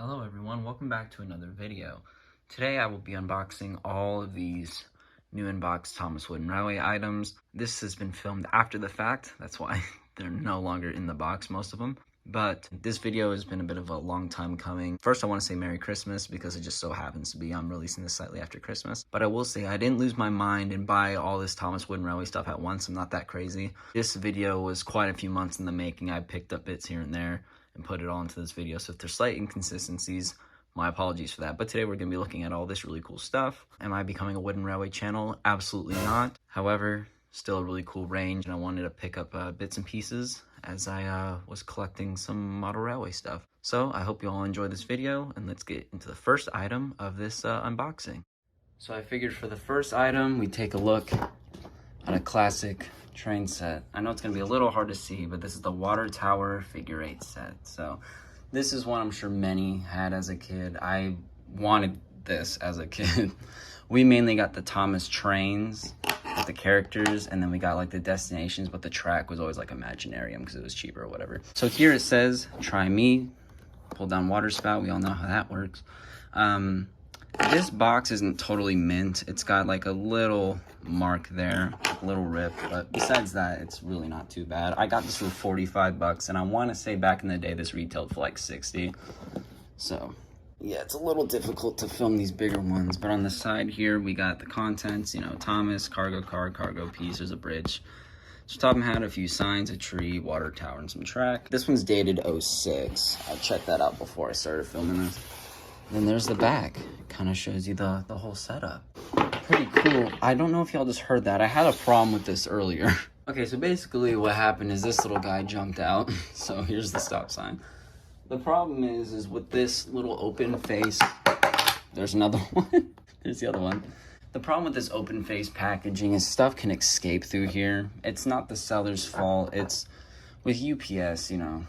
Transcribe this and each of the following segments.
Hello everyone, welcome back to another video. Today I will be unboxing all of these new in-box Thomas Wooden Railway items. This has been filmed after the fact, that's why they're no longer in the box, most of them. But this video has been a bit of a long time coming. First I want to say Merry Christmas because it just so happens to be I'm releasing this slightly after Christmas. But I will say I didn't lose my mind and buy all this Thomas Wooden Railway stuff at once. I'm not that crazy. This video was quite a few months in the making. I picked up bits here and there and put it all into this video. So if there's slight inconsistencies, my apologies for that. But today we're going to be looking at all this really cool stuff. Am I becoming a Wooden Railway channel? Absolutely not. However, still a really cool range, and I wanted to pick up bits and pieces as I was collecting some model railway stuff. So I hope you all enjoy this video, and let's get into the first item of this unboxing. So I figured for the first item, we take a look at a classic train set. I know it's going to be a little hard to see, but this is the Water Tower figure 8 set. So this is one I'm sure many had as a kid. I wanted this as a kid. We mainly got the Thomas trains with the characters, and then we got like the destinations, but the track was always like Imaginarium because it was cheaper or whatever. So here it says, try me, pull down water spout. We all know how that works. This box isn't totally mint. It's got like a little mark there, a little rip, but besides that, it's really not too bad. I got this for 45 bucks, and I want to say back in the day this retailed for like 60. So yeah, it's a little difficult to film these bigger ones, but on the side here, we got the contents, you know, Thomas, cargo card, cargo piece, there's a bridge. So top had a few signs, a tree, water tower, and some track. This one's dated 06. I checked that out before I started filming this. Then there's the back. It kind of shows you the whole setup. Pretty cool. I don't know if y'all just heard that. I had a problem with this earlier. Okay, so basically what happened is this little guy jumped out. So here's the stop sign. The problem is with this little open face, there's another one. There's the other one. The problem with this open face packaging is stuff can escape through here. It's not the seller's fault. It's with UPS, you know,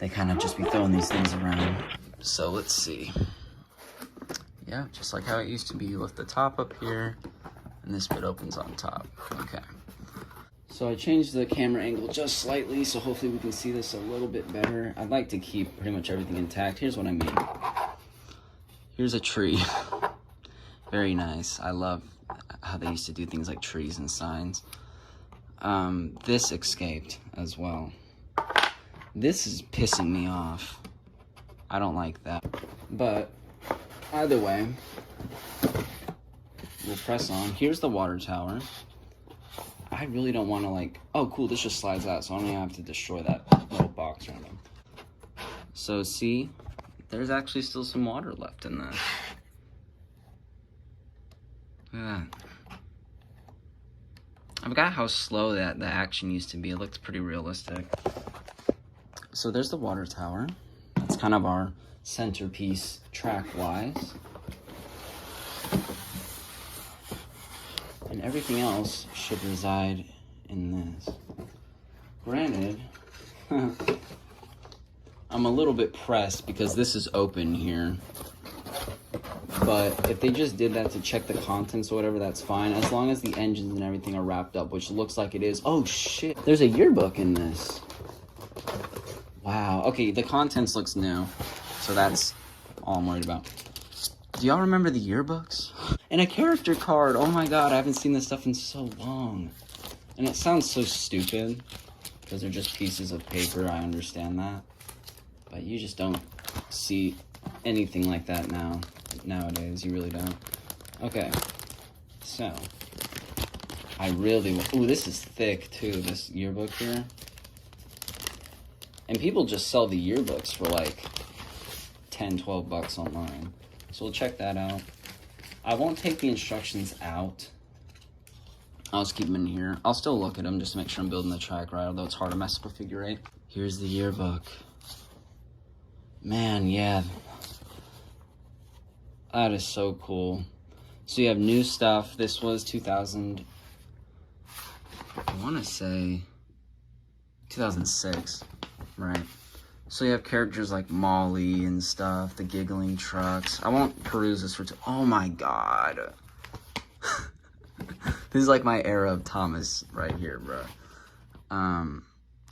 they kind of just be throwing these things around. So let's see. Yeah, just like how it used to be. You lift the top up here, and this bit opens on top. Okay. So I changed the camera angle just slightly, so hopefully we can see this a little bit better. I'd like to keep pretty much everything intact. Here's what I mean. Here's a tree. Very nice. I love how they used to do things like trees and signs. This escaped as well. This is pissing me off. I don't like that. But either way, we'll press on. Here's the water tower. I really don't want to like, oh cool, this just slides out, so I don't even have to destroy that little box right now. So see, there's actually still some water left in this. Look at that. I forgot how slow that the action used to be. It looked pretty realistic. So there's the water tower. That's kind of our centerpiece track-wise. And everything else should reside in this. Granted, I'm a little bit pressed because this is open here. But if they just did that to check the contents or whatever, that's fine. As long as the engines and everything are wrapped up, which looks like it is. Oh shit, there's a yearbook in this. Wow, okay, the contents looks new, so that's all I'm worried about. Do y'all remember the yearbooks? And a character card, oh my god, I haven't seen this stuff in so long. And it sounds so stupid, because they're just pieces of paper, I understand that. But you just don't see anything like that nowadays, you really don't. Okay, so, I really, ooh, this is thick too, this yearbook here. And people just sell the yearbooks for like 10, 12 bucks online. So we'll check that out. I won't take the instructions out. I'll just keep them in here. I'll still look at them just to make sure I'm building the track right, although it's hard to mess up a figure 8. Here's the yearbook. Man, yeah. That is so cool. So you have new stuff. This was 2000, I want to say 2006. Right. So you have characters like Molly and stuff, the giggling trucks. I won't peruse this for oh my god. This is like my era of Thomas right here, bro.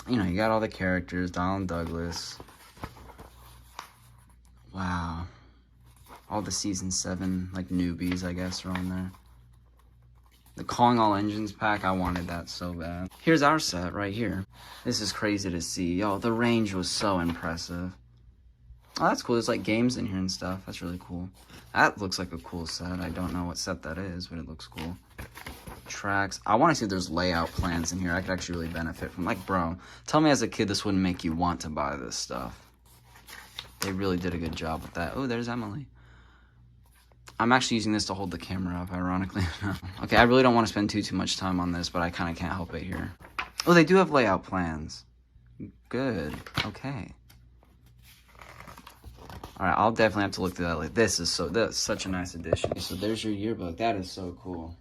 You know, you got all the characters, Donald Douglas. All the Season 7, like, newbies, I guess, are on there. The Calling All Engines pack, I wanted that so bad. Here's our set right here. This is crazy to see. Yo, the range was so impressive. Oh, that's cool. There's, like, games in here and stuff. That's really cool. That looks like a cool set. I don't know what set that is, but it looks cool. Tracks. I want to see if there's layout plans in here. I could actually really benefit from. Like, bro, tell me as a kid this wouldn't make you want to buy this stuff. They really did a good job with that. Oh, there's Emily. I'm actually using this to hold the camera up, ironically enough. Okay, I really don't want to spend too much time on this, but I kind of can't help it here. Oh, they do have layout plans. Good. Okay. All right, I'll definitely have to look through that. Like, that's such a nice addition. So there's your yearbook. That is so cool.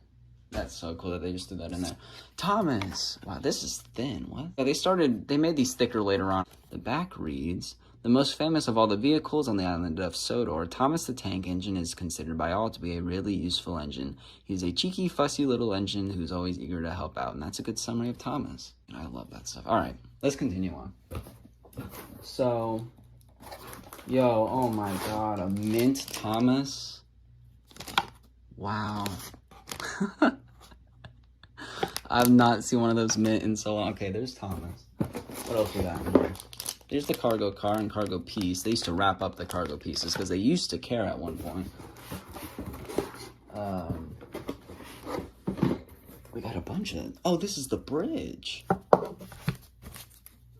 That's so cool that they just threw that in there. Thomas. Wow, this is thin. What? Yeah, they made these thicker later on. The back reads, the most famous of all the vehicles on the island of Sodor, Thomas the Tank Engine is considered by all to be a really useful engine. He's a cheeky, fussy little engine who's always eager to help out. And that's a good summary of Thomas. I love that stuff. All right, let's continue on. So... Yo, oh my god, a mint Thomas. Wow. I've not seen one of those mint in so long. Okay, there's Thomas. What else we got in here? There's the cargo car and cargo piece. They used to wrap up the cargo pieces because they used to care at one point. We got a bunch of... Oh, this is the bridge.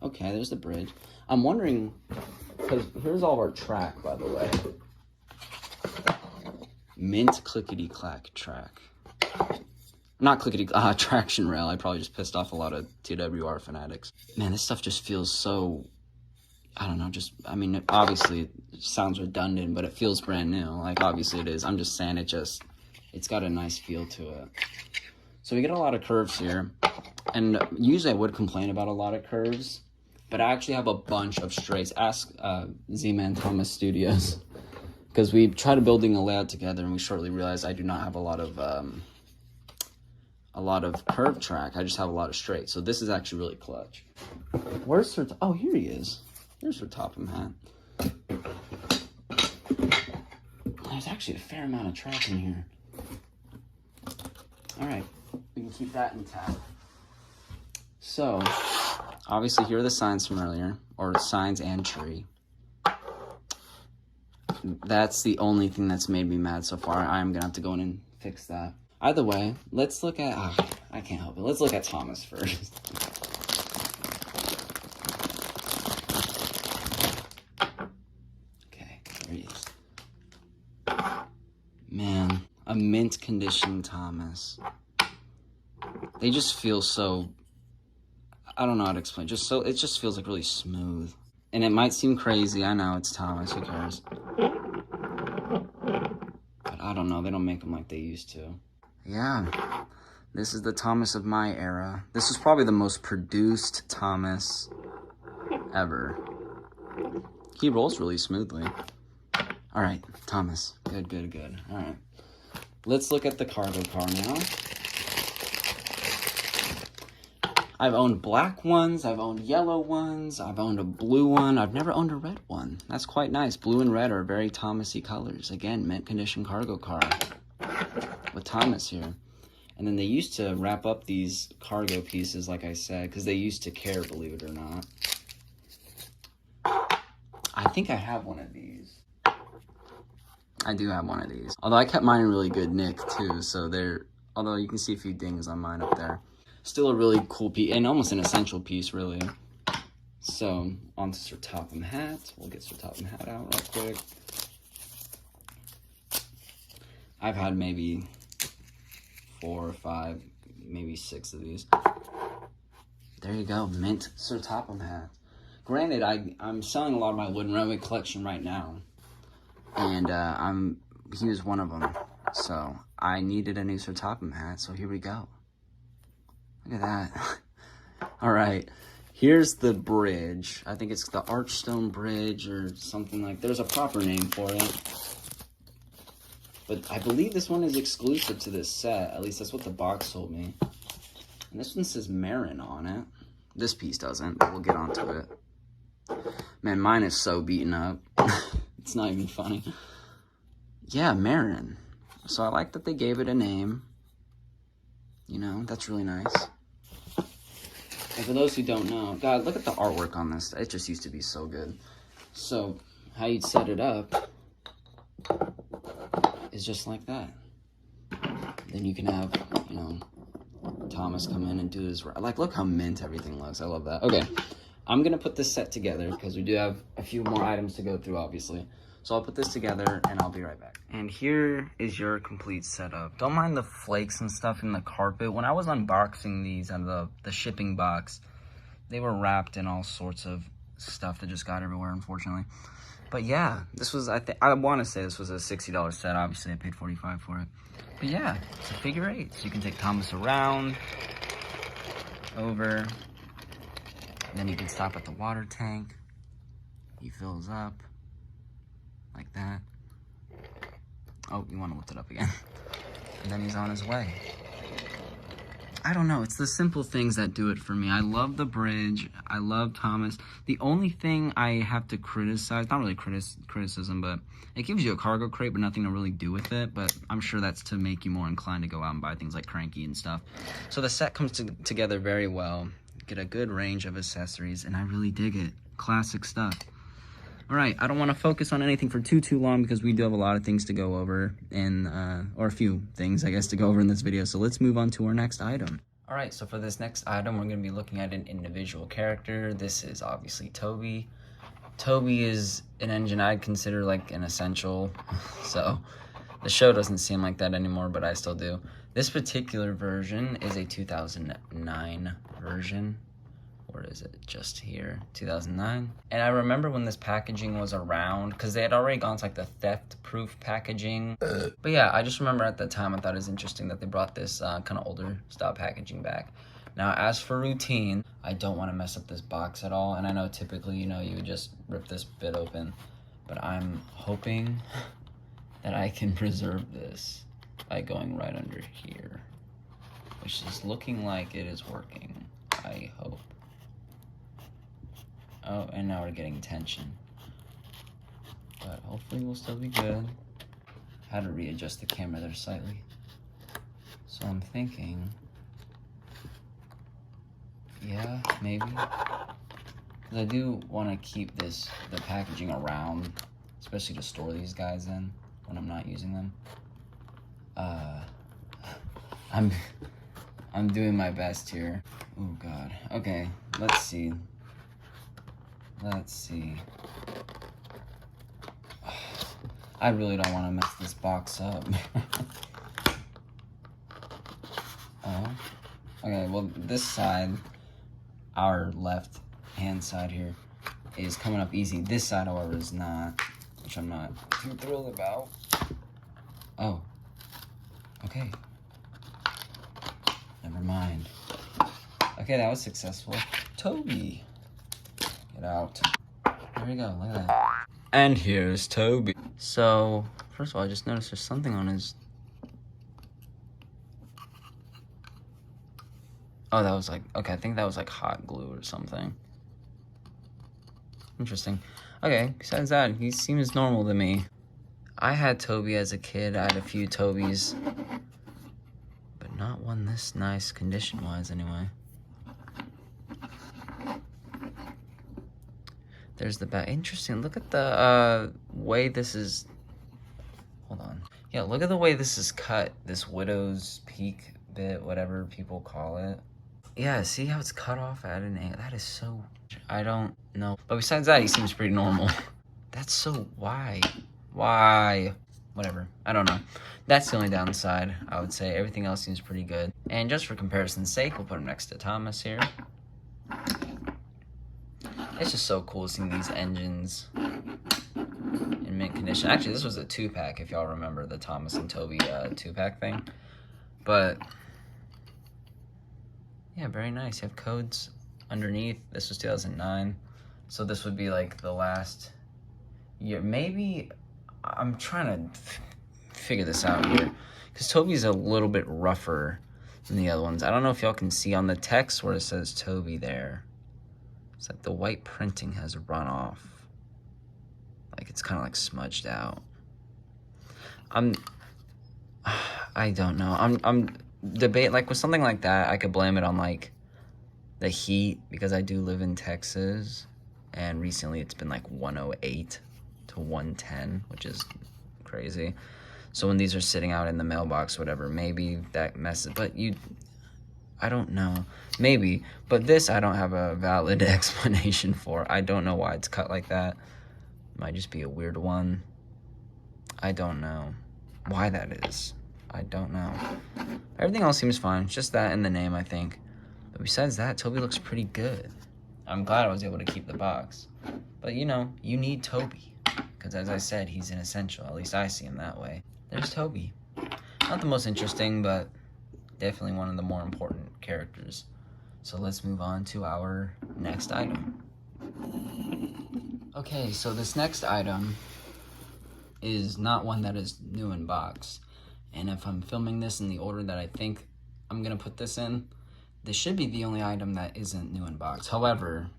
Okay, there's the bridge. I'm wondering... Because here's all of our track, by the way. Mint clickety-clack track. Not clickety... traction rail. I probably just pissed off a lot of TWR fanatics. Man, this stuff just feels so... I don't know, just... I mean, obviously, it sounds redundant, but it feels brand new. Like, obviously it is. I'm just saying it's got a nice feel to it. So we get a lot of curves here. And usually I would complain about a lot of curves. But I actually have a bunch of straights. Ask Z-Man Thomas Studios. Because we tried building a layout together and we shortly realized I do not have a lot of curved track. I just have a lot of straight. So this is actually really clutch. Where's her... Oh, here he is. Here's her Topham hat. There's actually a fair amount of track in here. Alright. We can keep that intact. So... Obviously, here are the signs from earlier, or signs and tree. That's the only thing that's made me mad so far. I'm going to have to go in and fix that. Either way, let's look at... I can't help it. Let's look at Thomas first. Okay, there he is. Man, a mint condition Thomas. They just feel so... I don't know how to explain. It just feels like really smooth. And it might seem crazy. I know it's Thomas. Who cares? But I don't know. They don't make them like they used to. Yeah. This is the Thomas of my era. This was probably the most produced Thomas ever. He rolls really smoothly. All right, Thomas. Good, good, good. All right. Let's look at the cargo car now. I've owned black ones, I've owned yellow ones, I've owned a blue one, I've never owned a red one. That's quite nice. Blue and red are very Thomas-y colors. Again, mint condition cargo car with Thomas here. And then they used to wrap up these cargo pieces, like I said, because they used to care, believe it or not. I think I have one of these. I do have one of these. Although I kept mine in really good nick, too, so although you can see a few dings on mine up there. Still a really cool piece, and almost an essential piece, really. So, on to Sir Topham hat. We'll get Sir Topham hat out real quick. I've had maybe 4 or 5, maybe 6 of these. There you go, mint Sir Topham hat. Granted, I'm selling a lot of my Wooden Railway collection right now. And he was one of them. So, I needed a new Sir Topham hat, so here we go. Look at that. All right. Here's the bridge. I think it's the Archstone Bridge or something like... There's a proper name for it. But I believe this one is exclusive to this set. At least that's what the box told me. And this one says Marin on it. This piece doesn't, but we'll get onto it. Man, mine is so beaten up. It's not even funny. yeah, Marin. So I like that they gave it a name. You know, that's really nice. And for those who don't know, God, look at the artwork on this. It just used to be so good. So how you'd set it up is just like that. Then you can have, you know, Thomas come in and do his, like, look how mint everything looks. I love that. Okay, I'm gonna put this set together because we do have a few more items to go through, obviously. So I'll put this together and I'll be right back. And here is your complete setup. Don't mind the flakes and stuff in the carpet. When I was unboxing these out of the shipping box, they were wrapped in all sorts of stuff that just got everywhere, unfortunately. But yeah, this was, I want to say this was a $60 set. Obviously, I paid $45 for it. But yeah, it's a figure 8. So you can take Thomas around, over, and then you can stop at the water tank. He fills up, like that. Oh, you want to lift it up again. And then he's on his way. I don't know, it's the simple things that do it for me. I love the bridge, I love Thomas. The only thing I have to criticize, not really criticism, but it gives you a cargo crate, but nothing to really do with it. But I'm sure that's to make you more inclined to go out and buy things like Cranky and stuff. So the set comes together very well. Get a good range of accessories, and I really dig it. Classic stuff. All right, I don't want to focus on anything for too long because we do have a lot of things to go over, and or a few things, I guess, to go over in this video. So let's move on to our next item. All right, so for this next item, we're going to be looking at an individual character. This is obviously Toby. Toby is an engine I'd consider like an essential, so the show doesn't seem like that anymore, but I still do. This particular version is a 2009 version. Where is it? Just here, 2009. And I remember when this packaging was around, because they had already gone to like the theft-proof packaging. But yeah, I just remember at the time I thought it was interesting that they brought this kind of older style packaging back. Now, as for routine, I don't want to mess up this box at all. And I know typically, you know, you would just rip this bit open. But I'm hoping that I can preserve this by going right under here, which is looking like it is working, I hope. Oh, and now we're getting tension. But hopefully we'll still be good. Had to readjust the camera there slightly. So I'm thinking, yeah, maybe. Because I do want to keep the packaging around, especially to store these guys in when I'm not using them. I'm doing my best here. Oh God. Okay, let's see. Let's see. I really don't want to mess this box up. Oh. Okay, well, this side, our left hand side here, is coming up easy. This side, however, is not, which I'm not too thrilled about. Oh. Okay. Never mind. Okay, that was successful. Toby. Get out. There we go, look at that. And here's Toby. So, first of all, I just noticed there's something on his... Oh, that was like... Okay, I think that was like hot glue or something. Interesting. Okay, besides that, he seems normal to me. I had Toby as a kid. I had a few Tobys. But not one this nice condition-wise, anyway. There's the back. Interesting. Look at the way this is... Hold on. Yeah, look at the way this is cut. This widow's peak bit, whatever people call it. Yeah, see how it's cut off at an angle? That is so... I don't know. But besides that, he seems pretty normal. That's so... Why? Why? Whatever. I don't know. That's the only downside, I would say. Everything else seems pretty good. And just for comparison's sake, we'll put him next to Thomas here. It's just so cool seeing these engines in mint condition. Actually, this was a 2-pack, if y'all remember the Thomas and Toby 2-pack thing. But, yeah, very nice. You have codes underneath. This was 2009. So this would be like the last year. Maybe, I'm trying to figure this out here. Because Toby's a little bit rougher than the other ones. I don't know if y'all can see on the text where it says Toby there. It's like the white printing has run off. Like it's kind of like smudged out. I don't know. I'm debate like with something like that. I could blame it on like the heat because I do live in Texas, and recently it's been like 108 to 110, which is crazy. So when these are sitting out in the mailbox, whatever, maybe that messes. But I don't know. Maybe. But this I don't have a valid explanation for. I don't know why it's cut like that. Might just be a weird one. I don't know why that is. I don't know. Everything else seems fine. Just that and the name, I think. But besides that, Toby looks pretty good. I'm glad I was able to keep the box. But you know, you need Toby. Because as I said, he's an essential. At least I see him that way. There's Toby. Not the most interesting, but definitely one of the more important characters. So let's move on to our next item. Okay, so this next item is not one that is new in box. And if I'm filming this in the order that I think I'm gonna put this in, this should be the only item that isn't new in box. However,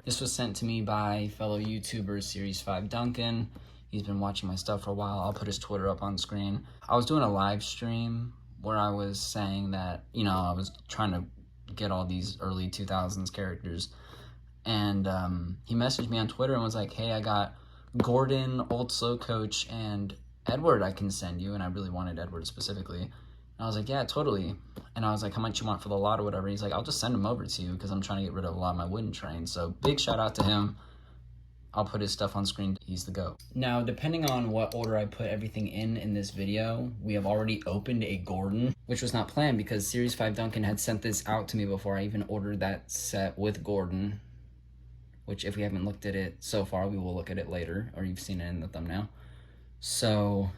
this was sent to me by fellow YouTuber Series 5 Duncan. He's been watching my stuff for a while. I'll put his Twitter up on screen. I was doing a live stream where I was saying that, you know, I was trying to get all these early 2000s characters. And he messaged me on Twitter and was like, hey, I got Gordon, Old Slow Coach, and Edward I can send you. And I really wanted Edward specifically. And I was like, yeah, totally. And I was like, how much you want for the lot or whatever? He's like, I'll just send them over to you because I'm trying to get rid of a lot of my wooden trains. So big shout out to him. I'll put his stuff on screen. He's the GOAT. Now, depending on what order I put everything in this video, we have already opened a Gordon, which was not planned because Series 5 Duncan had sent this out to me before I even ordered that set with Gordon, which if we haven't looked at it so far, we will look at it later, or you've seen it in the thumbnail. So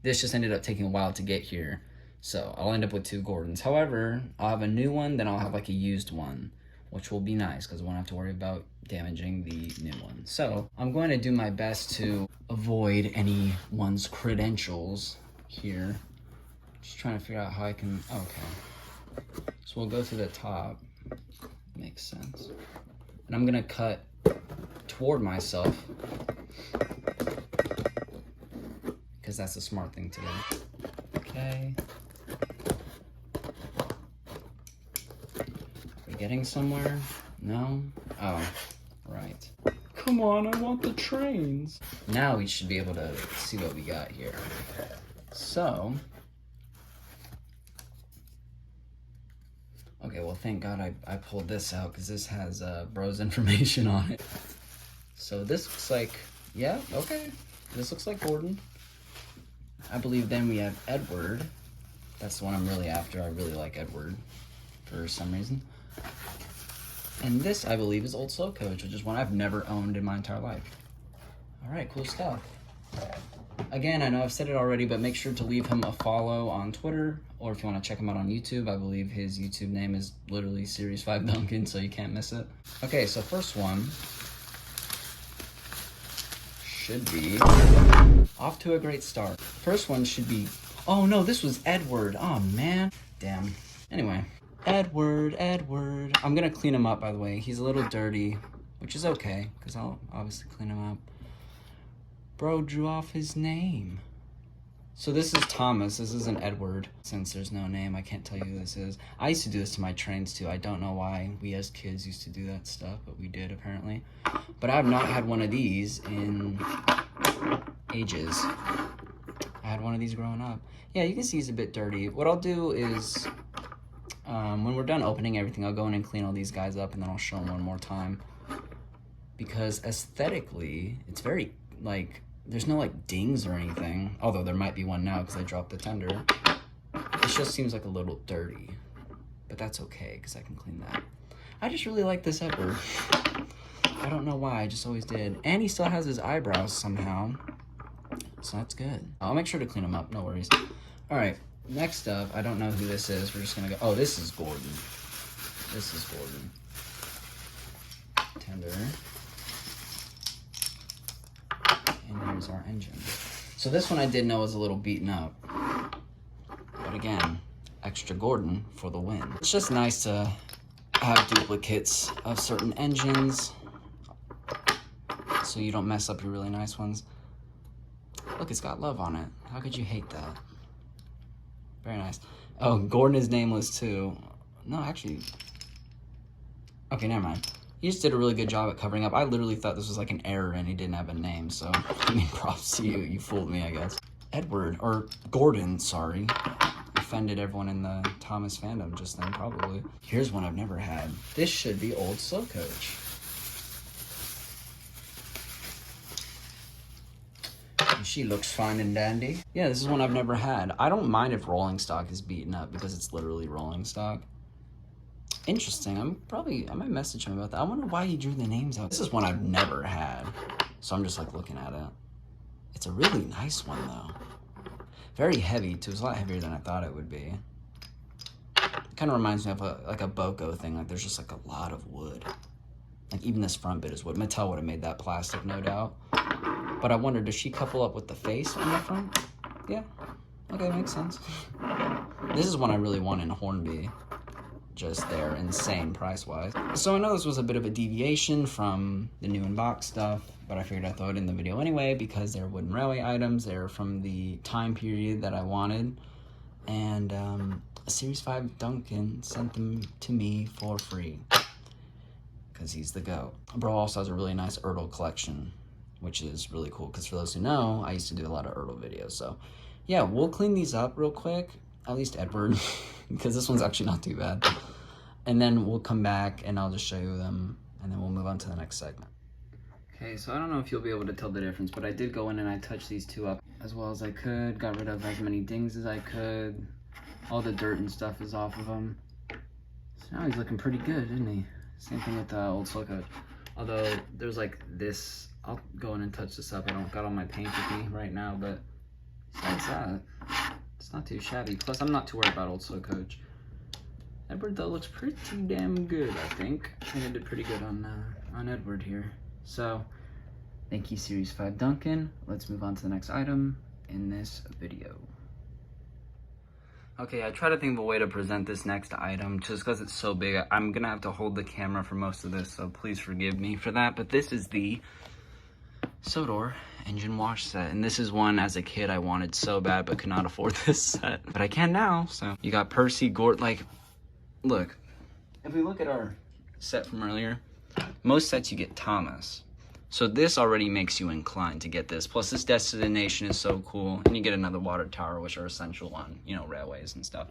this just ended up taking a while to get here. So I'll end up with 2 Gordons. However, I'll have a new one, then I'll have like a used one, which will be nice because I won't have to worry about damaging the new one. So I'm going to do my best to avoid anyone's credentials here. Just trying to figure out how I can, okay. So we'll go through the top, makes sense. And I'm gonna cut toward myself because that's a smart thing to do. Okay. Are we getting somewhere? No? Oh, right. Come on, I want the trains. Now we should be able to see what we got here. So, okay, well, thank God I pulled this out because this has bro's information on it. So this looks like, yeah, okay. This looks like Gordon. I believe then we have Edward. That's the one I'm really after. I really like Edward for some reason. And this, I believe, is Old Slow Coach, which is one I've never owned in my entire life. All right, cool stuff. Again, I know I've said it already, but make sure to leave him a follow on Twitter, or if you want to check him out on YouTube, I believe his YouTube name is literally Series 5 Duncan, so you can't miss it. Okay, so first one should be off to a great start. First one should be, oh no, this was Edward. Oh man, damn. Anyway, Edward. I'm gonna clean him up, by the way. He's a little dirty, which is okay, because I'll obviously clean him up. Bro drew off his name. So this is Thomas, this isn't Edward. Since there's no name, I can't tell you who this is. I used to do this to my trains too. I don't know why we as kids used to do that stuff, but we did apparently. But I have not had one of these in ages. I had one of these growing up. Yeah, you can see he's a bit dirty. What I'll do is, when we're done opening everything, I'll go in and clean all these guys up and then I'll show them one more time. Because aesthetically, it's very, like, there's no like dings or anything, although there might be one now because I dropped the tender. It just seems like a little dirty, but that's okay because I can clean that. I just really like this Edward. I don't know why, I just always did. And he still has his eyebrows somehow, so that's good. I'll make sure to clean him up, no worries. All right, next up, I don't know who this is. We're just gonna go, oh, this is Gordon. This is Gordon. Tender. And here's our engine. So this one I did know was a little beaten up. But again, extra Gordon for the win. It's just nice to have duplicates of certain engines so you don't mess up your really nice ones. Look, it's got love on it. How could you hate that? Very nice. Oh, Gordon is nameless too. No, actually. Okay, never mind. He just did a really good job at covering up. I literally thought this was like an error and he didn't have a name, so I mean, props to you. You fooled me, I guess. Edward, or Gordon, sorry. Offended everyone in the Thomas fandom just then, probably. Here's one I've never had. This should be Old Slow Coach. She looks fine and dandy. Yeah, this is one I've never had. I don't mind if rolling stock is beaten up because it's literally rolling stock. Interesting. I might message him about that. I wonder why he drew the names out. This is one I've never had. So I'm just like looking at it. It's a really nice one though. Very heavy too. It's a lot heavier than I thought it would be. It kind of reminds me of like a Boko thing. Like there's just like a lot of wood. Like even this front bit is wood. Mattel would have made that plastic, no doubt. But I wonder, does she couple up with the face on the front? Yeah. Okay, makes sense. This is one I really want in Hornby. Just there, insane price-wise. So I know this was a bit of a deviation from the new in-box stuff, but I figured I'd throw it in the video anyway because they're wooden railway items. They're from the time period that I wanted. And a Series 5 Duncan sent them to me for free because he's the GOAT. Bro also has a really nice Ertl collection, which is really cool because for those who know, I used to do a lot of Ertl videos. So yeah, we'll clean these up real quick, at least Edward, because this one's actually not too bad. And then we'll come back and I'll just show you them and then we'll move on to the next segment. Okay, so I don't know if you'll be able to tell the difference, but I did go in and I touched these two up as well as I could, got rid of as many dings as I could. All the dirt and stuff is off of him. So now he's looking pretty good, isn't he? Same thing with the Old Slow Coach. Although there's like this, I'll go in and touch this up. I don't got all my paint with me right now, but besides that, it's not too shabby. Plus, I'm not too worried about Old Slow Coach. Edward though looks pretty damn good, I think. I think I did pretty good on Edward here. So, thank you Series 5 Duncan. Let's move on to the next item in this video. Okay, I try to think of a way to present this next item just because it's so big. I'm gonna have to hold the camera for most of this, so please forgive me for that. But this is the Sodor engine wash set, and this is one as a kid I wanted so bad but could not afford this set. But I can now, so you got Percy, Gort, like, look, if we look at our set from earlier, most sets you get Thomas. So this already makes you inclined to get this. Plus this destination is so cool. And you get another water tower, which are essential on, you know, railways and stuff.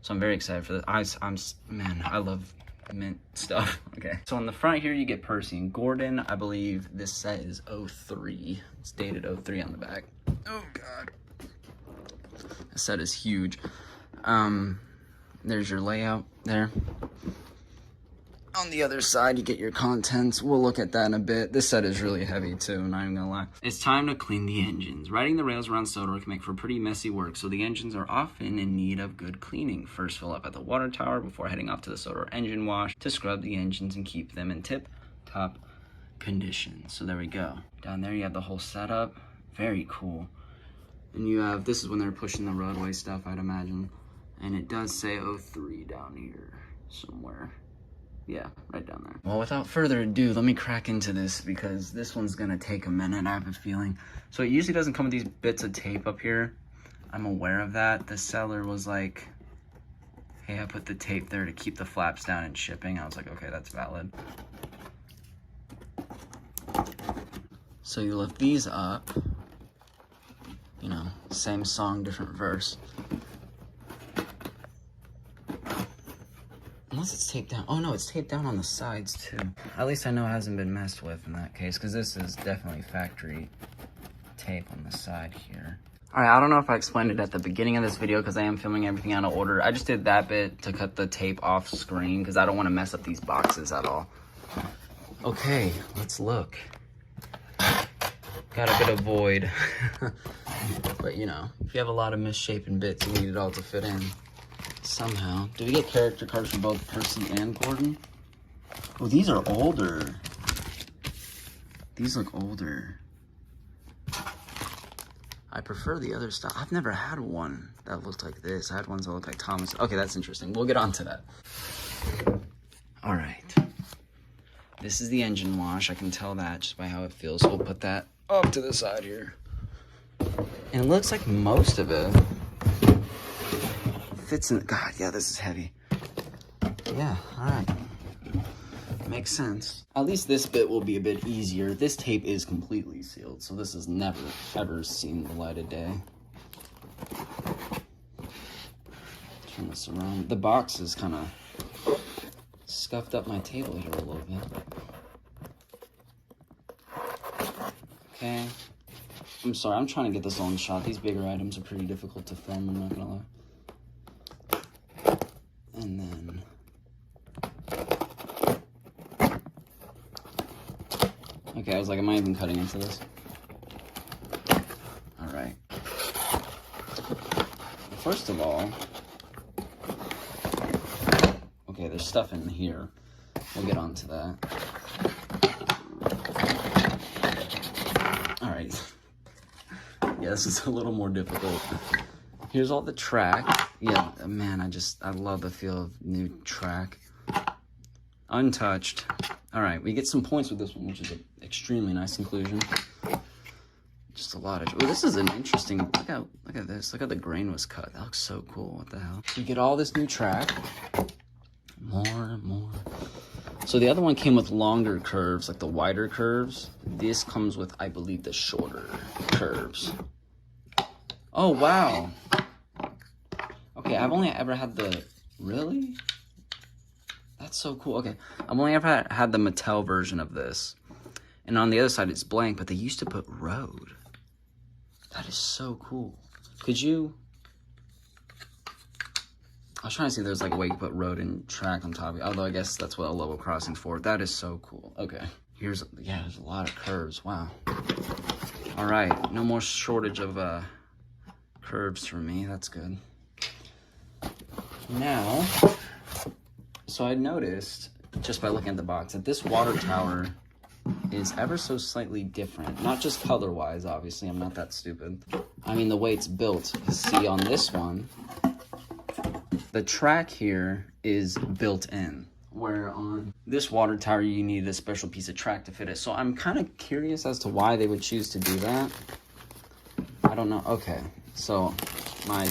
So I'm very excited for this. Man, I love mint stuff. Okay. So on the front here, you get Percy and Gordon. I believe this set is 03. It's dated 03 on the back. Oh God. This set is huge. There's your layout there. On the other side, you get your contents. We'll look at that in a bit. This set is really heavy too, not even gonna lie. It's time to clean the engines. Riding the rails around Sodor can make for pretty messy work, so the engines are often in need of good cleaning. First, fill up at the water tower before heading off to the Sodor engine wash to scrub the engines and keep them in tip-top condition. So there we go. Down there, you have the whole setup. Very cool. And you have, this is when they're pushing the roadway stuff, I'd imagine. And it does say 03 down here somewhere. Yeah, right down there. Well, without further ado, let me crack into this because this one's gonna take a minute, I have a feeling. So it usually doesn't come with these bits of tape up here. I'm aware of that. The seller was like, hey, I put the tape there to keep the flaps down in shipping. I was like, okay, that's valid. So you lift these up, you know, same song, different verse. Unless it's taped down. Oh no, it's taped down on the sides too. At least I know it hasn't been messed with in that case, because this is definitely factory tape on the side here. Alright, I don't know if I explained it at the beginning of this video because I am filming everything out of order. I just did that bit to cut the tape off screen because I don't want to mess up these boxes at all. Okay, let's look. Got a bit of void. But you know, if you have a lot of misshapen bits, you need it all to fit in. Somehow. Did we get character cards for both Percy and Gordon? Oh, these are older. These look older. I prefer the other stuff. I've never had one that looked like this. I had ones that look like Thomas. Okay, that's interesting. We'll get on to that. All right. This is the engine wash. I can tell that just by how it feels. So we'll put that up to the side here. And it looks like most of it fits in. God, yeah, this is heavy. Yeah, all right. Makes sense. At least this bit will be a bit easier. This tape is completely sealed, so this has never, ever seen the light of day. Turn this around. The box is kind of scuffed up my table here a little bit. Okay. I'm sorry, I'm trying to get this long shot. These bigger items are pretty difficult to film, I'm not gonna lie. And then... Okay, I was like, am I even cutting into this? Alright. First of all... Okay, there's stuff in here. We'll get onto that. Alright. Yeah, this is a little more difficult. Here's all the track. Yeah, man, I love the feel of new track. Untouched. Alright, we get some points with this one, which is an extremely nice inclusion. Just a lot of... Oh, this is an interesting... Look at this. Look how the grain was cut. That looks so cool. What the hell? We get all this new track. More and more. So the other one came with longer curves, like the wider curves. This comes with, I believe, the shorter curves. Oh, wow. Okay, I've only ever had the... Really? That's so cool. Okay, I've only ever had the Mattel version of this. And on the other side, it's blank, but they used to put road. That is so cool. Could you... I was trying to see if there's like a way to put road and track on top of it. Although I guess that's what a level crossing's for. That is so cool. Okay. Here's... Yeah, there's a lot of curves. Wow. All right. No more shortage of curves for me. That's good. Now... So I noticed, just by looking at the box, that this water tower is ever so slightly different. Not just color-wise, obviously. I'm not that stupid. I mean, the way it's built. See, on this one, the track here is built in. Where on this water tower, you need a special piece of track to fit it. So I'm kind of curious as to why they would choose to do that. I don't know. Okay, so my...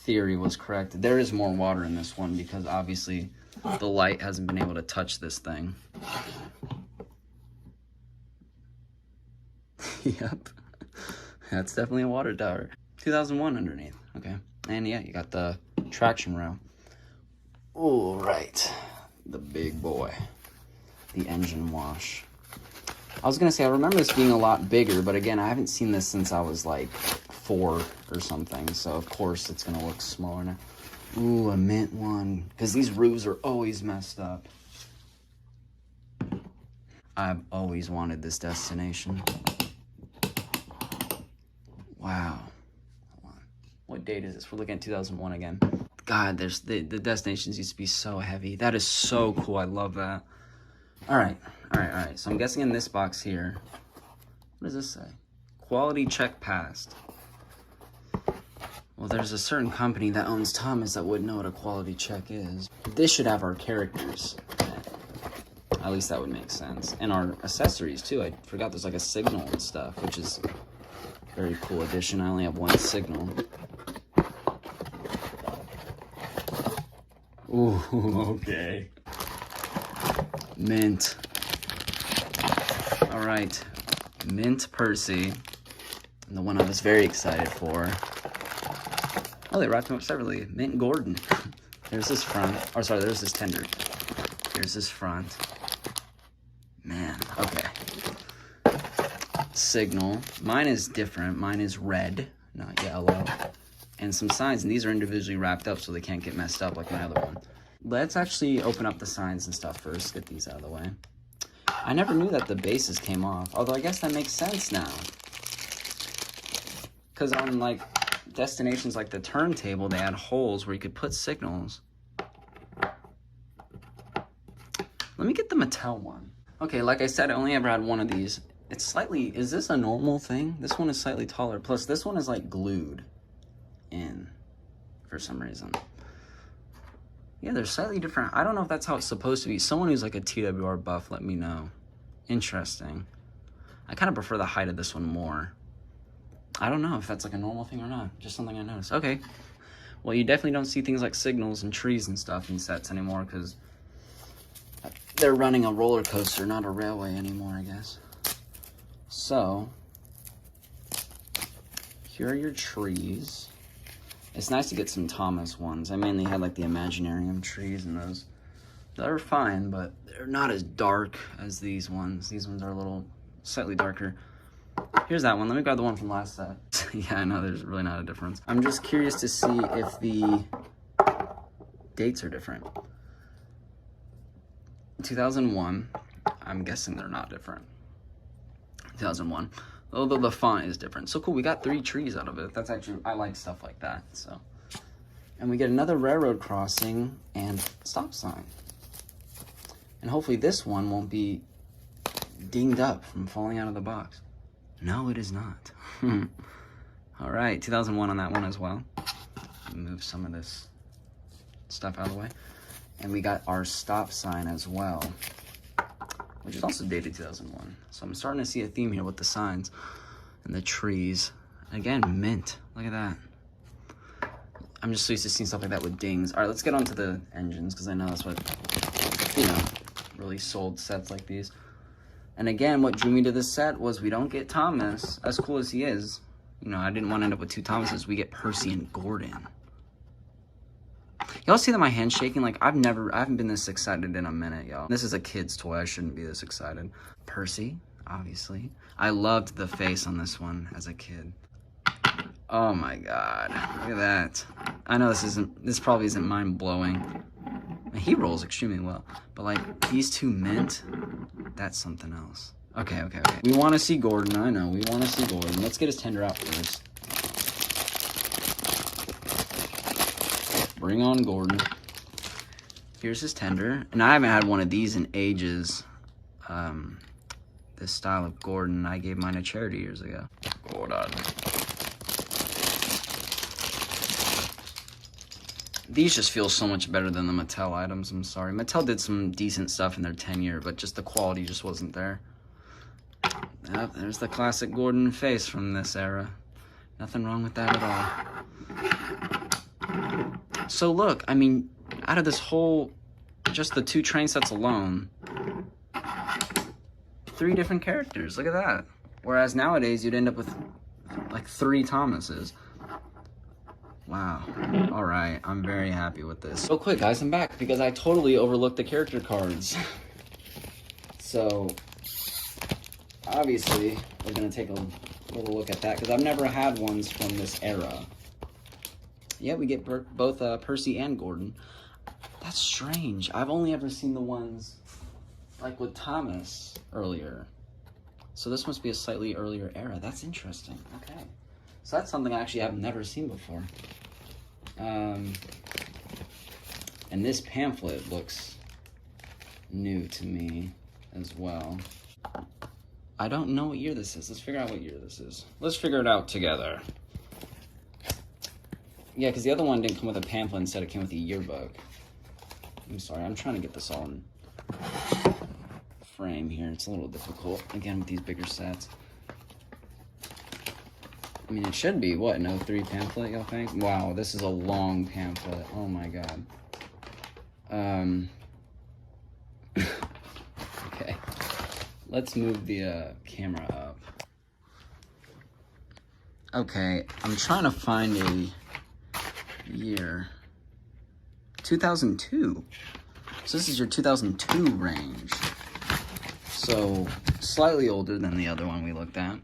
theory was correct. There is more water in this one because obviously the light hasn't been able to touch this thing. Yep. That's definitely a water tower. 2001 underneath. Okay. And yeah, you got the traction rail. All right. The big boy. The engine wash. I was gonna say, I remember this being a lot bigger, but again, I haven't seen this since I was like 4 or something, so of course it's gonna look smaller now. Ooh, a mint one, because these roofs are always messed up. I've always wanted this destination. Wow. Hold on. What date is this? We're looking at 2001 again. God, there's the destinations used to be so heavy. That is so cool. I love that. All right. So I'm guessing in this box here, what does this say? Quality check passed. Well, there's a certain company that owns Thomas that wouldn't know what a quality check is. This should have our characters. At least that would make sense. And our accessories, too. I forgot there's like a signal and stuff, which is a very cool addition. I only have one signal. Ooh, okay. Mint. All right. Mint Percy. And the one I was very excited for. Oh, they wrapped them up separately. Mint Gordon. There's this front. Or sorry, there's this tender. Here's this front. Man, okay. Signal. Mine is different. Mine is red, not yellow. And some signs, and these are individually wrapped up so they can't get messed up like my other one. Let's actually open up the signs and stuff first. Get these out of the way. I never knew that the bases came off. Although I guess that makes sense now. Because on, like, destinations like the turntable, they had holes where you could put signals. Let me get the Mattel one. Okay, like I said, I only ever had one of these. It's slightly... Is this a normal thing? This one is slightly taller. Plus, this one is, like, glued in for some reason. Yeah, they're slightly different. I don't know if that's how it's supposed to be. Someone who's like a TWR buff, let me know. Interesting. I kind of prefer the height of this one more. I don't know if that's like a normal thing or not. Just something I noticed. Okay. Well, you definitely don't see things like signals and trees and stuff in sets anymore because they're running a roller coaster, not a railway anymore, I guess. So, here are your trees. It's nice to get some Thomas ones. I mainly had like the Imaginarium trees and those. They're fine, but they're not as dark as these ones. These ones are a little slightly darker. Here's that one. Let me grab the one from last set. Yeah, I know there's really not a difference. I'm just curious to see if the dates are different. 2001, I'm guessing they're not different. 2001, although the font is different. So cool, we got 3 trees out of it. That's actually, I like stuff like that, so. And we get another railroad crossing and stop sign. And hopefully this one won't be dinged up from falling out of the box. No, it is not. All right, 2001 on that one as well. Move some of this stuff out of the way. And we got our stop sign as well, which is also dated 2001. So I'm starting to see a theme here with the signs and the trees. Again, mint. Look at that. I'm just so used to seeing stuff like that with dings. All right, let's get on to the engines because I know that's what, you know, really sold sets like these. And again, what drew me to this set was we don't get Thomas, as cool as he is. You know, I didn't want to end up with 2 Thomases. We get Percy and Gordon. Y'all see that my hand's shaking? Like, I haven't been this excited in a minute, y'all. This is a kid's toy. I shouldn't be this excited. Percy, obviously. I loved the face on this one as a kid. Oh my God, look at that. I know this probably isn't mind-blowing. He rolls extremely well, but like these 2 mint, that's something else. Okay. We want to see Gordon, I know, we want to see Gordon. Let's get his tender out first. Bring on Gordon. Here's his tender, and I haven't had one of these in ages. This style of Gordon, I gave mine to charity years ago. Gordon. These just feel so much better than the Mattel items, I'm sorry. Mattel did some decent stuff in their tenure, but just the quality just wasn't there. Yep, there's the classic Gordon face from this era. Nothing wrong with that at all. So look, I mean, out of this whole, just the 2 train sets alone, 3 different characters, look at that. Whereas nowadays, you'd end up with like 3 Thomases. Wow. All right, I'm very happy with this. So quick, guys, I'm back because I totally overlooked the character cards. So, obviously, we're gonna take a little look at that because I've never had ones from this era. Yeah, we get both Percy and Gordon. That's strange. I've only ever seen the ones like with Thomas earlier. So this must be a slightly earlier era. That's interesting. Okay. So that's something actually I've never seen before. And this pamphlet looks new to me as well. I don't know what year this is. Let's figure out what year this is. Let's figure it out together. Yeah, because the other one didn't come with a pamphlet. Instead, it came with a yearbook. I'm sorry. I'm trying to get this all in frame here. It's a little difficult, again, with these bigger sets. I mean, it should be, what, an 03 pamphlet, y'all think? Wow, this is a long pamphlet. Oh, my God. Okay. Let's move the camera up. Okay, I'm trying to find a year. 2002. So this is your 2002 range. So, slightly older than the other one we looked at.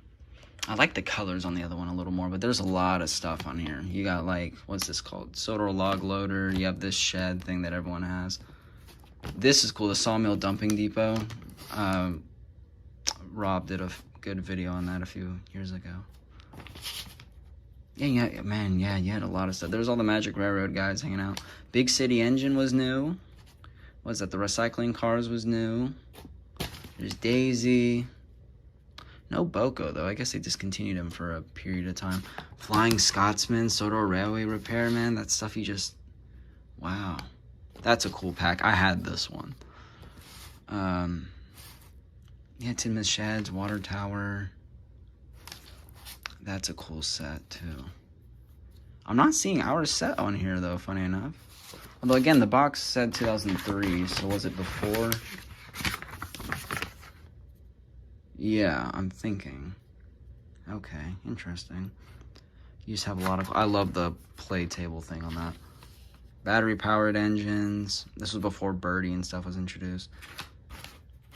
I like the colors on the other one a little more, but there's a lot of stuff on here. You got like, what's this called? Sodor log loader. You have this shed thing that everyone has. This is cool, the sawmill dumping depot. Rob did a good video on that a few years ago. Yeah, man, yeah, you had a lot of stuff. There's all the Magic Railroad guys hanging out. Big City Engine was new. What's that? The recycling cars was new. There's Daisy. No Boko, though. I guess they discontinued him for a period of time. Flying Scotsman, Sodor Railway Repairman. That stuff you just... Wow. That's a cool pack. I had this one. Yeah, Tinmouth Sheds, Water Tower. That's a cool set, too. I'm not seeing our set on here, though, funny enough. Although, again, the box said 2003, so was it before? Yeah, I'm thinking. Okay, interesting. You just have a lot of... I love the play table thing on that. Battery-powered engines. This was before Birdie and stuff was introduced.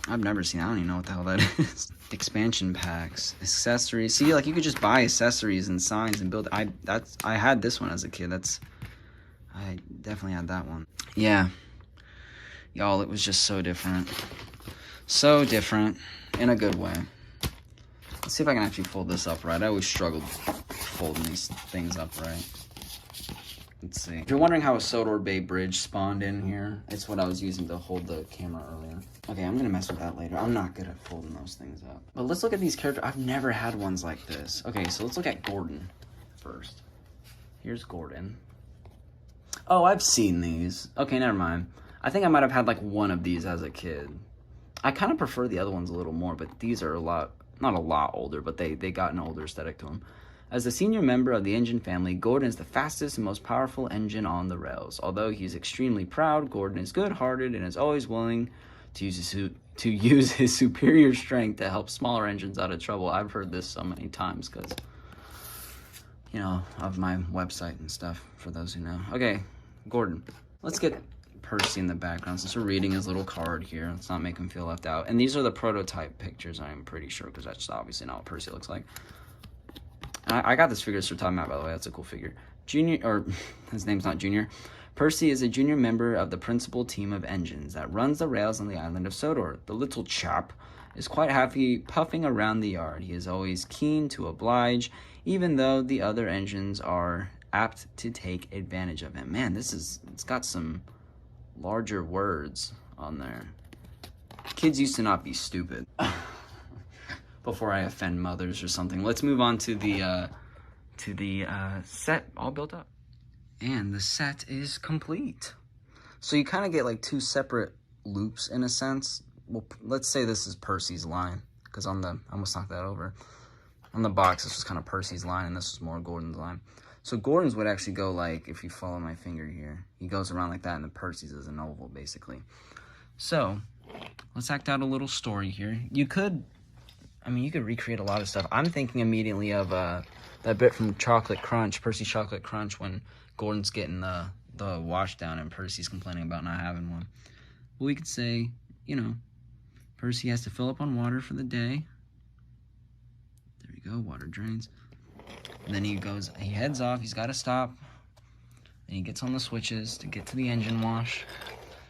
I've never seen... I don't even know what the hell that is. Expansion packs. Accessories. See, like, you could just buy accessories and signs and build... I had this one as a kid. I definitely had that one. Yeah. Y'all, it was just so different. So different. In a good way. Let's see if I can actually fold this up right. I always struggled folding these things up right. Let's see. If you're wondering how a Sodor Bay bridge spawned in here, it's what I was using to hold the camera earlier. Okay, I'm gonna mess with that later. I'm not good at folding those things up. But let's look at these characters. I've never had ones like this. Okay, so let's look at Gordon first. Here's Gordon. Oh, I've seen these. Okay, never mind. I think I might have had like one of these as a kid. I kind of prefer the other ones a little more, but these are a lot, not a lot older, but they got an older aesthetic to them. As the senior member of the engine family, Gordon is the fastest and most powerful engine on the rails. Although he's extremely proud, Gordon is good-hearted and is always willing to use his superior strength to help smaller engines out of trouble. I've heard this so many times because, you know, of my website and stuff, for those who know. Okay, Gordon. Let's get Percy in the background since we're reading his little card here. Let's not make him feel left out. And these are the prototype pictures, I'm pretty sure, because that's obviously not what Percy looks like. I got this figure Sir Toby, by the way. That's a cool figure. Junior, or his name's not Junior. Percy is a junior member of the principal team of engines that runs the rails on the island of Sodor. The little chap is quite happy puffing around the yard. He is always keen to oblige, even though the other engines are apt to take advantage of him. Man, it's got some larger words on there. Kids used to not be stupid. Before I offend mothers or something. Let's move on to the set all built up. And the set is complete. So you kind of get like two separate loops in a sense. Well, let's say this is Percy's line, because I almost knocked that over. On the box, this was kind of Percy's line, and this was more Gordon's line. So Gordon's would actually go like, if you follow my finger here, he goes around like that, and then Percy's is an oval, basically. So, let's act out a little story here. You could recreate a lot of stuff. I'm thinking immediately of that bit from Chocolate Crunch, Percy's Chocolate Crunch, when Gordon's getting the wash down and Percy's complaining about not having one. Well, we could say, you know, Percy has to fill up on water for the day. There you go, water drains. And then he heads off, he's got to stop. And he gets on the switches to get to the engine wash.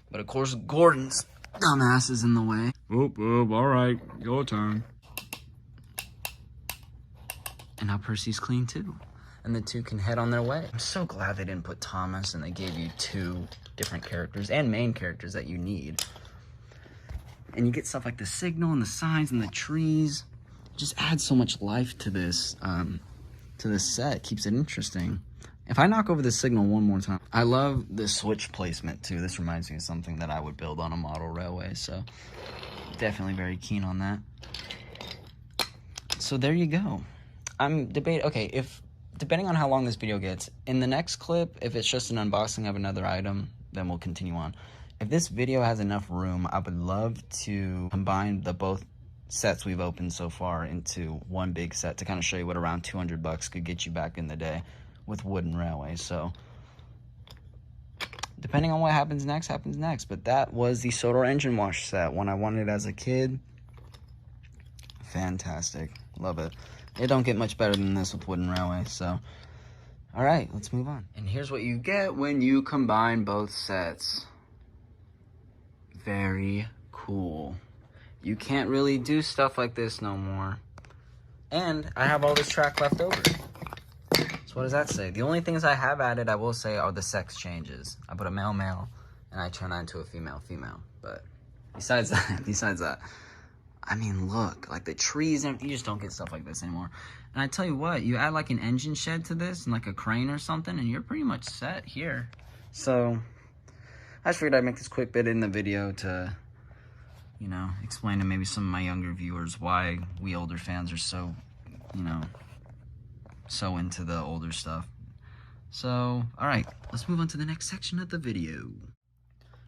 But of course, Gordon's dumbass is in the way. Oop, all right, your turn. And now Percy's clean too. And the two can head on their way. I'm so glad they didn't put Thomas and they gave you two different characters and main characters that you need. And you get stuff like the signal and the signs and the trees. It just adds so much life to this set. Keeps it interesting. If I knock over the signal one more time. I love the switch placement too. This reminds me of something that I would build on a model railway. So definitely very keen on that. So there you go. I'm debating, okay, depending on how long this video gets, in the next clip, if it's just an unboxing of another item, then we'll continue on. If this video has enough room, I would love to combine the both sets we've opened so far into one big set to kind of show you what around 200 bucks could get you back in the day with wooden railways. So depending on what happens next. But that was the Sodor engine wash set, one I wanted as a kid. Fantastic. Love it. It don't get much better than this with wooden railway, so. All right, let's move on. And here's what you get when you combine both sets. Very cool. You can't really do stuff like this no more. And I have all this track left over. So what does that say? The only things I have added, I will say, are the sex changes. I put a male, and I turn that into a female. But besides that, I mean, look, like the trees and everything, you just don't get stuff like this anymore. And I tell you what, you add like an engine shed to this and like a crane or something, and you're pretty much set here. So I just figured I'd make this quick bit in the video to, you know, explain to maybe some of my younger viewers why we older fans are so, you know, so into the older stuff. So, alright, let's move on to the next section of the video.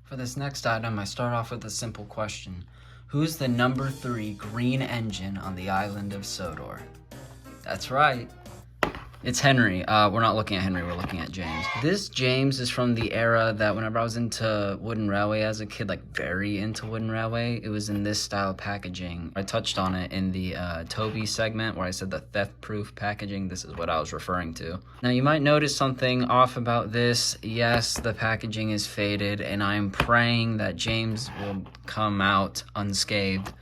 For this next item, I start off with a simple question. Who's the number 3 green engine on the island of Sodor? That's right. It's Henry. We're not looking at Henry, we're looking at James. This James is from the era that whenever I was into Wooden Railway as a kid, like very into Wooden Railway, it was in this style of packaging. I touched on it in the Toby segment where I said the theft-proof packaging. This is what I was referring to. Now you might notice something off about this. Yes, the packaging is faded, and I'm praying that James will come out unscathed.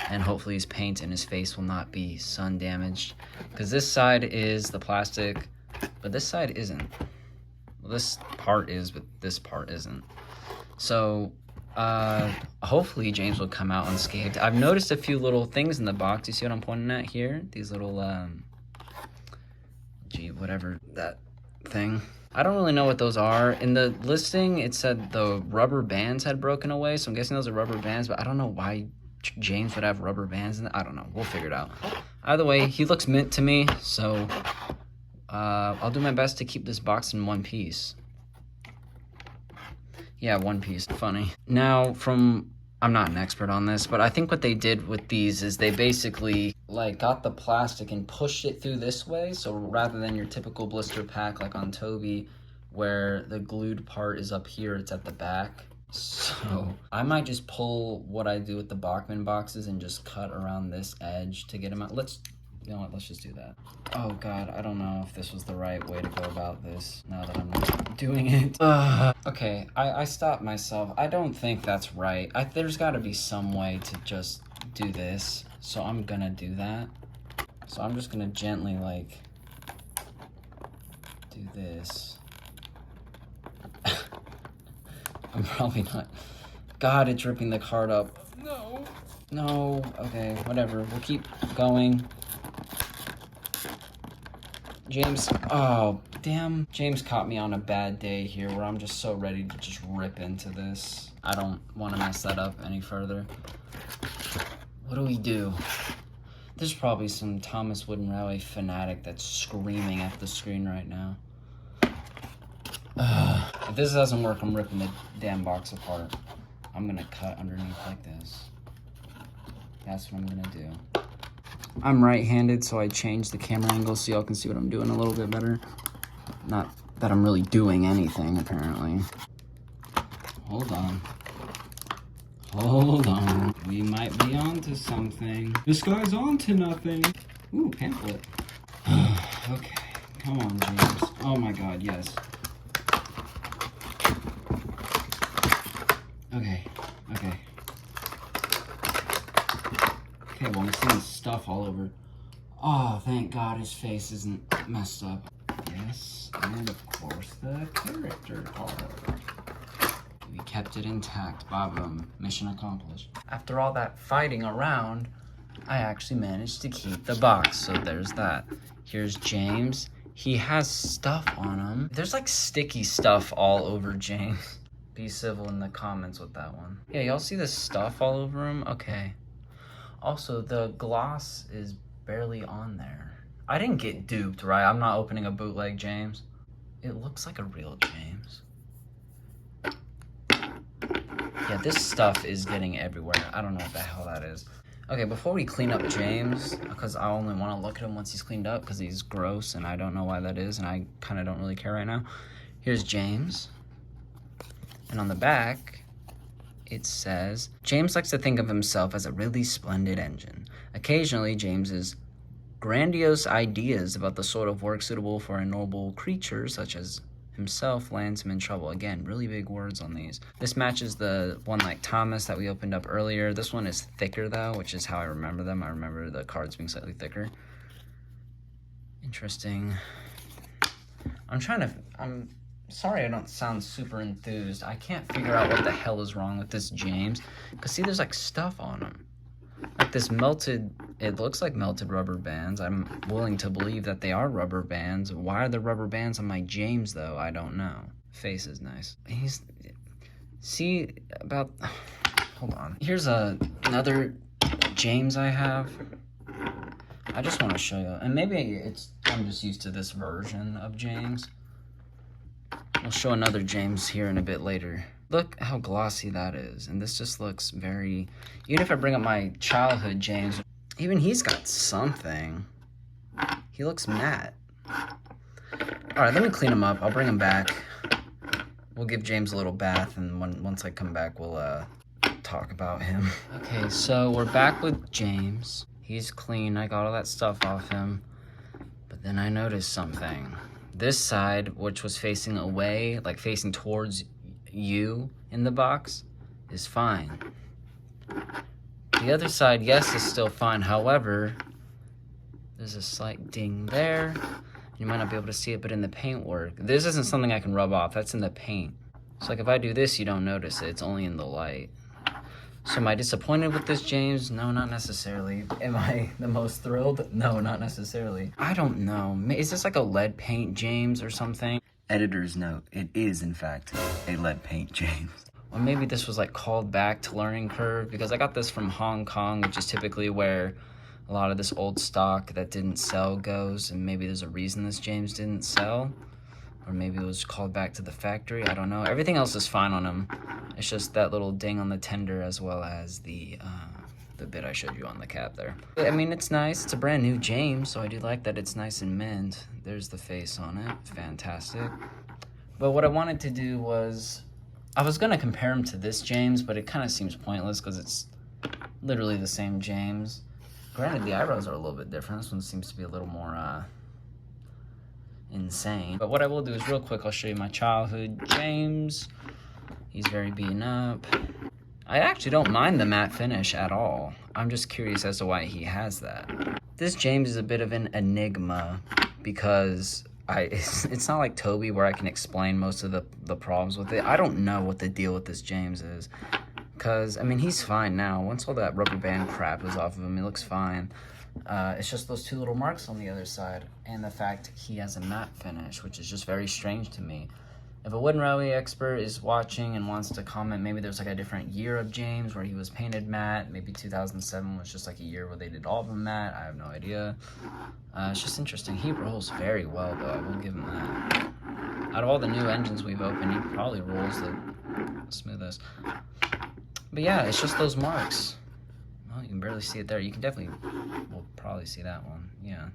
And hopefully his paint and his face will not be sun damaged. Because this side is the plastic, but this side isn't. Well, this part is, but this part isn't. So, hopefully James will come out unscathed. I've noticed a few little things in the box. You see what I'm pointing at here? These little, whatever that thing. I don't really know what those are. In the listing, it said the rubber bands had broken away, so I'm guessing those are rubber bands, but I don't know why James would have rubber bands in it. I don't know. We'll figure it out. Either way, he looks mint to me, so I'll do my best to keep this box in one piece. Yeah, one piece. Funny. Now, I'm not an expert on this, but I think what they did with these is they basically like got the plastic and pushed it through this way. So rather than your typical blister pack like on Toby, where the glued part is up here, it's at the back. So I might just pull what I do with the Bachman boxes and just cut around this edge to get them out. You know what, let's just do that. Oh God, I don't know if this was the right way to go about this now that I'm doing it. Okay, I stopped myself. I don't think that's right. There's gotta be some way to just do this. So I'm gonna do that. So I'm just gonna gently like do this. I'm probably not. God, it's ripping the card up. No. No. Okay, whatever. We'll keep going. James. Oh, damn. James caught me on a bad day here where I'm just so ready to just rip into this. I don't want to mess that up any further. What do we do? There's probably some Thomas Wooden Railway fanatic that's screaming at the screen right now. If this doesn't work, I'm ripping the damn box apart. I'm gonna cut underneath like this. That's what I'm gonna do. I'm right-handed, so I changed the camera angle so y'all can see what I'm doing a little bit better. Not that I'm really doing anything, apparently. Hold on. Hold on. We might be onto something. This guy's onto nothing. Ooh, pamphlet. Okay, come on, James. Oh my God, yes. Okay. Okay, well, I'm seeing stuff all over. Oh, thank God his face isn't messed up. Yes, and of course the character card. We kept it intact. Bob, mission accomplished. After all that fighting around, I actually managed to keep the box, so there's that. Here's James. He has stuff on him. There's like sticky stuff all over James. Be civil in the comments with that one. Yeah, y'all see the stuff all over him? Okay. Also, the gloss is barely on there. I didn't get duped, right? I'm not opening a bootleg James. It looks like a real James. Yeah, this stuff is getting everywhere. I don't know what the hell that is. Okay, before we clean up James, because I only want to look at him once he's cleaned up because he's gross and I don't know why that is and I kind of don't really care right now. Here's James. And on the back, it says, James likes to think of himself as a really splendid engine. Occasionally, James's grandiose ideas about the sort of work suitable for a noble creature, such as himself, lands him in trouble. Again, really big words on these. This matches the one like Thomas that we opened up earlier. This one is thicker, though, which is how I remember them. I remember the cards being slightly thicker. Interesting. I'm sorry I don't sound super enthused. I can't figure out what the hell is wrong with this James. Because see, there's like stuff on him. Like this melted, it looks like melted rubber bands. I'm willing to believe that they are rubber bands. Why are there rubber bands on my James, though? I don't know. Face is nice. Hold on. Here's another James I have. I just want to show you. And maybe it's I'm just used to this version of James. We'll show another James here in a bit later. Look how glossy that is. And this just looks very... Even if I bring up my childhood James, even he's got something. He looks matte. Alright, let me clean him up. I'll bring him back. We'll give James a little bath, and once I come back, we'll talk about him. Okay, so we're back with James. He's clean. I got all that stuff off him. But then I noticed something. This side, which was facing away, like facing towards you in the box, is fine. The other side, yes, is still fine. However, there's a slight ding there. You might not be able to see it, but in the paint work, this isn't something I can rub off. That's in the paint. So like if I do this, you don't notice it. It's only in the light. So am I disappointed with this, James? No, not necessarily. Am I the most thrilled? No, not necessarily. I don't know. Is this like a lead paint, James, or something? Editor's note. It is, in fact, a lead paint, James. Or maybe this was like called back to learning curve, because I got this from Hong Kong, which is typically where a lot of this old stock that didn't sell goes, and maybe there's a reason this James didn't sell. Or maybe it was called back to the factory. I don't know. Everything else is fine on him. It's just that little ding on the tender, as well as the bit I showed you on the cap there. I mean, it's nice. It's a brand new James, so I do like that it's nice and mint. There's the face on it. Fantastic. But what I wanted to do was, I was going to compare him to this James, but it kind of seems pointless because it's literally the same James. Granted, the eyebrows are a little bit different. This one seems to be a little more insane. But what I will do is real quick, I'll show you my childhood James. He's very beaten up. I actually don't mind the matte finish at all. I'm just curious as to why he has that. This James is a bit of an enigma because it's not like Toby where I can explain most of the problems with it. I don't know what the deal with this James is. Because, I mean, he's fine now. Once all that rubber band crap is off of him, he looks fine. It's just those two little marks on the other side, and the fact he has a matte finish, which is just very strange to me. If a wood and railway expert is watching and wants to comment, maybe there's like a different year of James where he was painted matte. Maybe 2007 was just like a year where they did all of them matte. I have no idea. It's just interesting. He rolls very well, though. I will give him that. Out of all the new engines we've opened, he probably rolls the smoothest. But yeah, it's just those marks. Well, you can barely see it there. You can definitely, will probably see that one. Yeah.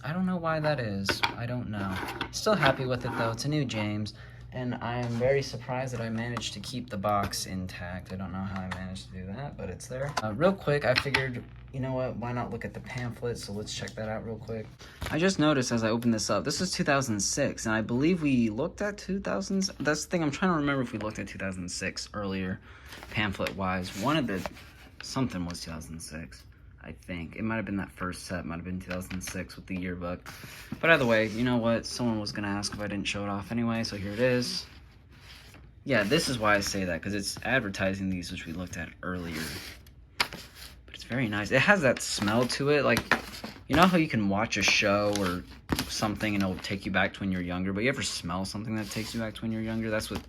I don't know why that is. I don't know. Still happy with it though. It's a new James. And I am very surprised that I managed to keep the box intact. I don't know how I managed to do that, but it's there. Real quick, I figured, you know what, why not look at the pamphlet? So let's check that out real quick. I just noticed as I opened this up, this is 2006, and I believe we looked at 2000s. That's the thing, I'm trying to remember if we looked at 2006 earlier, pamphlet-wise. One of the, something was 2006. I think. It might have been that first set, might have been 2006 with the yearbook. But either way, you know what? Someone was going to ask if I didn't show it off anyway, so here it is. Yeah, this is why I say that, because it's advertising these, which we looked at earlier. But it's very nice. It has that smell to it, like, you know how you can watch a show or something and it'll take you back to when you're younger, but you ever smell something that takes you back to when you're younger? That's what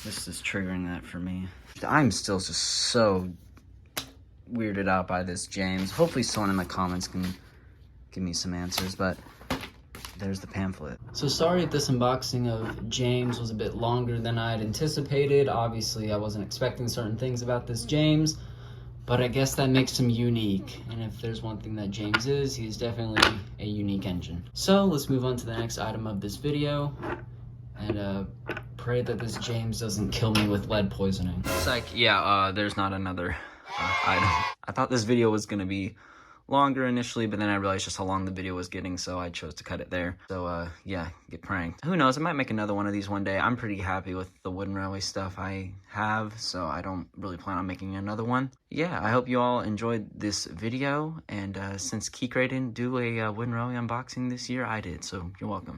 this is triggering that for me. I'm still just so weirded out by this James. Hopefully someone in the comments can give me some answers, but there's the pamphlet. So sorry if this unboxing of James was a bit longer than I had anticipated. Obviously I wasn't expecting certain things about this James, but I guess that makes him unique. And if there's one thing that James is, he's definitely a unique engine. So let's move on to the next item of this video, and pray that this James doesn't kill me with lead poisoning. It's like, yeah, there's not another item. I thought this video was gonna be longer initially, but then I realized just how long the video was getting, so I chose to cut it there. So yeah, get pranked. Who knows, I might make another one of these one day. I'm pretty happy with the wooden railway stuff I have, so I don't really plan on making another one. Yeah, I hope you all enjoyed this video, and since Keekray didn't do a wooden railway unboxing this year, I did, so you're welcome.